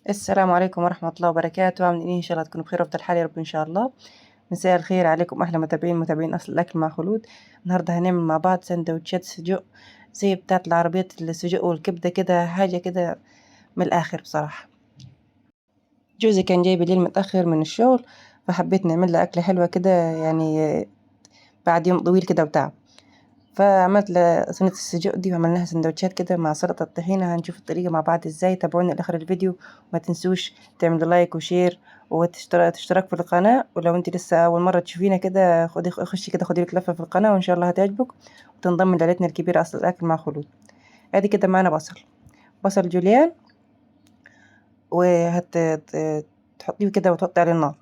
السلام عليكم ورحمة الله وبركاته، عاملين إيه؟ إن شاء الله تكونوا بخير وأفضل حال يا رب إن شاء الله. مساء الخير عليكم أحلى متابعين أصل الأكل مع خلود. النهاردة هنعمل مع بعض سندوتشات سجق زي بتاعة العربيات السجق والكبدة كده، حاجة كده من الآخر بصراحة. جوزي كان جاي بالليل متأخر من الشغل، فحبيت نعمل له أكلة حلوة كده يعني بعد يوم طويل كده وتعب. فعملت صينية السجق دي وعملناها سندوتشات كده مع سلطة الطحينة. هنشوف الطريقة مع بعض ازاي، تابعونا لآخر الفيديو. وما تنسوش تعملوا لايك وشير وتشترك في القناة. ولو انت لسه أول مرة تشوفينا كده خشي كده خدي لك لفة في القناة وإن شاء الله هتعجبك وتنضم لعيلتنا الكبيرة أصل الأكل مع خلود. ادي كده معانا بصل جوليان، تحطيه كده وتحطي عليه النار،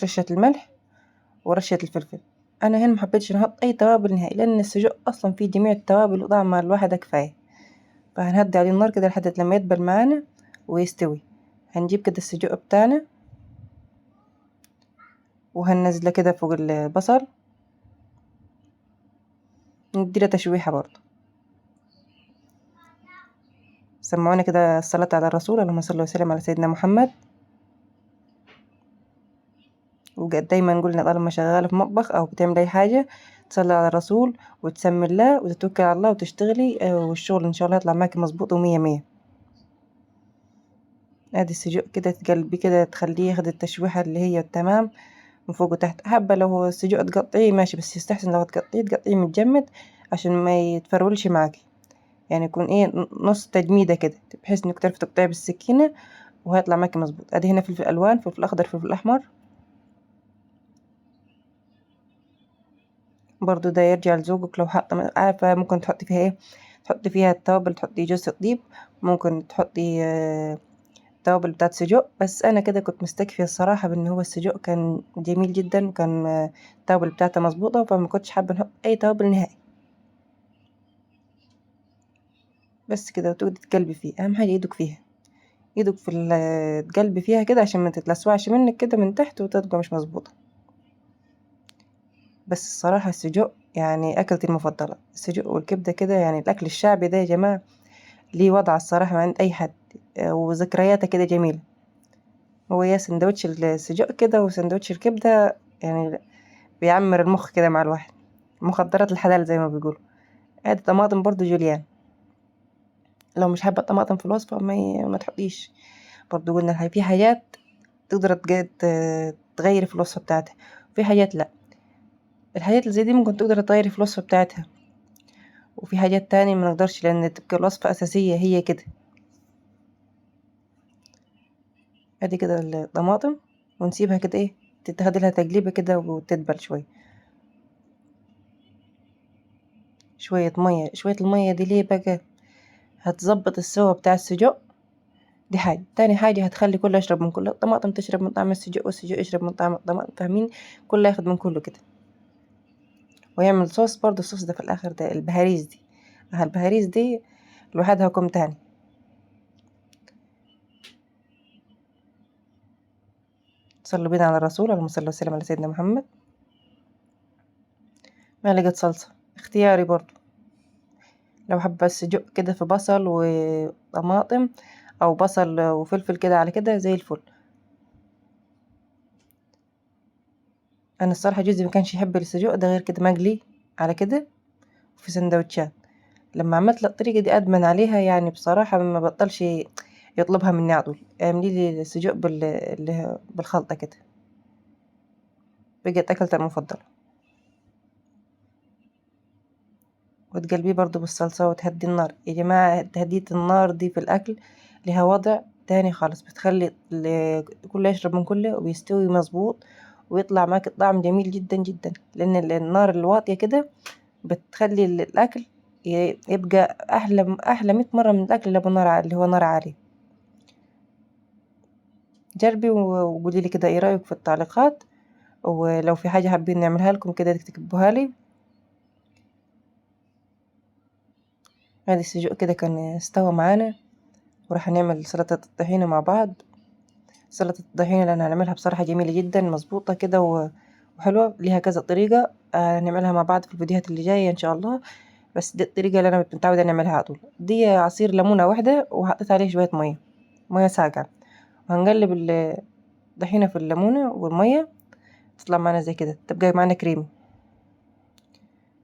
رشة الملح ورشة الفلفل. انا هنا محبتش نحط اي توابل نهائي لان السجق اصلا فيه جميع التوابل وطعم الواحدة كفاية. فهنهدي عليه النار كده لحد لما يدبل معانا ويستوي. هنجيب كده السجق بتاعنا وهننزله كده فوق البصل، نديله تشويحة برضه. سمعونا كده الصلاة على الرسول، اللهم صل وسلم على سيدنا محمد. ودايما نقول طالما شغالة في مطبخ أو بتعمل أي حاجة تصلي على الرسول وتسمي الله وتتوكل على الله وتشتغلي، والشغل إن شاء الله يطلع معاكي مظبوط ومية مية. ادي السجق كده تقلبي كده تخليه ياخد التشويحة اللي هي تمام من فوق وتحت. حابة لو السجق تقطعيه ماشي، بس يستحسن لو تقطعيه متجمد عشان ما يتفرولش معاكي، يعني يكون ايه نص تجميدة كده بحيث انك تعرفي تقطعيه بالسكينة وهيطلع معاكي مظبوط. ادي هنا فلفل الوان، فلفل اخضر، فلفل احمر برضو ده يرجع لذوقك. لو حاطة عارفة ممكن تحطي فيها ايه، تحطي فيها التوابل، تحطي جوز الطيب، ممكن تحطي توابل بتاعت سجق. بس انا كده كنت مستكفية الصراحة بان هو السجق كان جميل جدا وكان التوابل بتاعته مظبوطة، فما كنتش حابة نحط اي توابل نهائي. بس كده وتقعدي تقلبي فيه، اهم حاجة ايدك فيها، ايدك في القلب فيها كده عشان ما تتلسوعش منك كده من تحت وتبقى مش مظبوطة. بس الصراحة السجق يعني أكلتي المفضلة، السجق والكبدة كده يعني الأكل الشعبي ده يا جماعة ليه وضع الصراحة ما عند أي حد، وذكرياته كده جميلة. هو يا سندوتش السجق كده وسندوتش الكبدة يعني بيعمر المخ كده مع الواحد، مخدرات الحلال زي ما بيقولوا. ادي طماطم برضو جوليان، لو مش حابة الطماطم في الوصفة ما تحطيش. برضو قلنا في حاجات تقدر تغيري في الوصفة بتاعتها، وفي حاجات لا. الحاجات اللي زي دي ممكن تقدر تغيري في الوصفة بتاعتها، وفي حاجات تانية ما نقدرش لأن تبقى الوصفة أساسية هي كده. ادي كده الطماطم ونسيبها كده ايه تتهدي لها تقليبة كده وتدبل شوية. شوية مية، شوية المية دي ليه بقى؟ هتظبط السوا بتاع السجق. دي حاجة تاني، حاجة هتخلي كله يشرب من كله، الطماطم تشرب من طعم السجق والسجق يشرب من طعم الطماطم، فاهمين؟ كله ياخد من كله كده. ويعمل صوص برضه، الصوص ده في الآخر ده البهاريز دي، البهاريز دي لوحدها كوم تاني. صلوا بينا على الرسول، اللهم صل وسلم على سيدنا محمد. معلقة صلصة اختياري برضو، لو حابة السجق كده في بصل وطماطم أو بصل وفلفل كده على كده زي الفل. أنا الصراحة جوزي ما كانش يحب السجق ده غير كده مقلي على كده في سندوتشات. لما عملت له الطريقة دي أدمن عليها، يعني بصراحة ما بطلش يطلبها مني على طول، اعملي لي السجق بالخلطة كده، بقت أكلتي المفضلة. وتقلبيه برضو بالصلصة وتهدي النار يا جماعة، تهدية النار دي في الأكل لها وضع تاني خالص، بتخلي كله يشرب من كله ويستوي مظبوط ويطلع معاك الطعم جميل جدا جدا. لأن النار الواطية كده بتخلي الأكل يبقى أحلى 100 مرة من الأكل اللي اللي هو نار عالية. جربي وقولي لي كده ايه رأيك في التعليقات، ولو في حاجة حابين نعملها لكم كده تكتبوها لي. هذا السجق كده كان استوى معانا، وراح نعمل سلطة الطحينة مع بعض. سلطة الطحينة اللي أنا هنعملها بصراحة جميلة جدا مظبوطة كده وحلوة، ليها كذا طريقة. هنعملها مع بعض في الفيديوهات اللي جاية إن شاء الله. بس دي الطريقة اللي أنا متعودة نعملها على طول. دي عصير ليمونة واحدة وحطيت عليه شوية مية ساقعة، وهنقلب الطحينة في الليمونة والمية، تطلع معنا زي كده، تبقى معنا كريمي.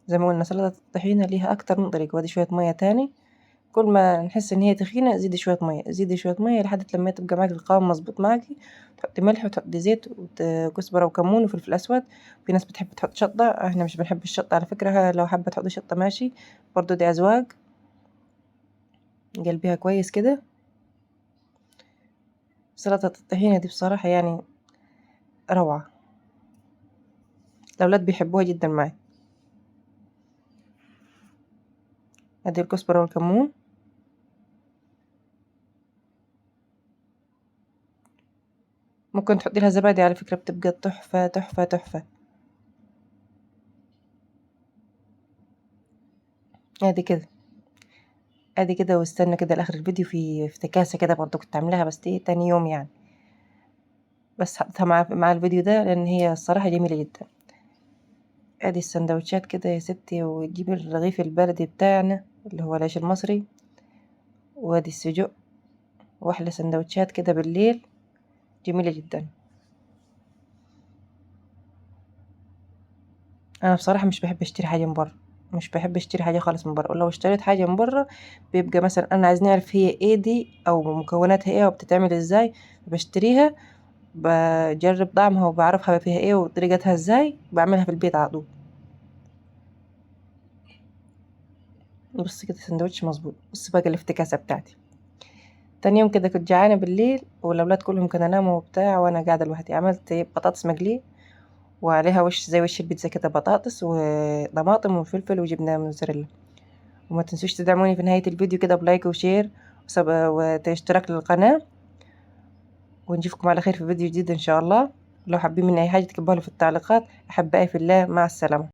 زي ما قلنا سلطة الطحينة ليها أكتر من طريقة. وادي شوية مية تاني، كل ما نحس إن هي تخينة زيدي شوية مية، زيدي شوية مية لحد لما تبقى معاكي القوام مظبوط معاكي. تحطي ملح وتحطي زيت وكزبرة وكمون وفلفل أسود. في ناس بتحب تحط شطة، احنا مش بنحب الشطة على فكرة، لو حابة تحطي شطة ماشي، برضو دي أذواق. قلبيها كويس كده. سلطة الطحينة دي بصراحة يعني روعة، الأولاد بيحبوها جدا معي. ادي الكزبرة والكمون، ممكن تحطي لها زبادي على فكرة، بتبقى تحفة تحفة تحفة. ادي كده، ادي كده، واستنى كده لاخر الفيديو في افتكاسة كده برضو كنت عاملاها، بس دي تاني يوم يعني، بس حطيتها مع الفيديو ده لان هي الصراحة جميلة جدا. ادي السندوتشات كده يا ستي، وتجيبي الرغيف البلدي بتاعنا اللي هو العيش المصري، وادي السجق، واحلى سندوتشات كده بالليل، جميلة جدا. انا بصراحة مش بحب اشتري حاجة من بره، مش بحب اشتري حاجة خالص من بره، ولو اشتريت حاجة من بره بيبقى مثلا انا عايز نعرف هي ايه دي او مكوناتها ايه وبتتعمل ازاي، بشتريها بجرب طعمها وبعرفها فيها ايه وطريقتها ازاي، بعملها في البيت على طول. بص كده سندوتش مظبوط. بص بقى الافتكاسة بتاعتي، تاني يوم كده كنت جعانة بالليل والأولاد كلهم كانوا ناموا وبتاع، وأنا قاعدة لوحدي، عملت بطاطس مقلية وعليها وش زي وش البيتزا كده، بطاطس وطماطم وفلفل وجبنة موزاريلا. وما تنسوش تدعموني في نهاية الفيديو كده بلايك وشير واشتراك للقناة، ونشوفكم على خير في فيديو جديد إن شاء الله. لو حابين مني أي حاجة تكتبوها لي في التعليقات. أحبائي في الله، مع السلامة.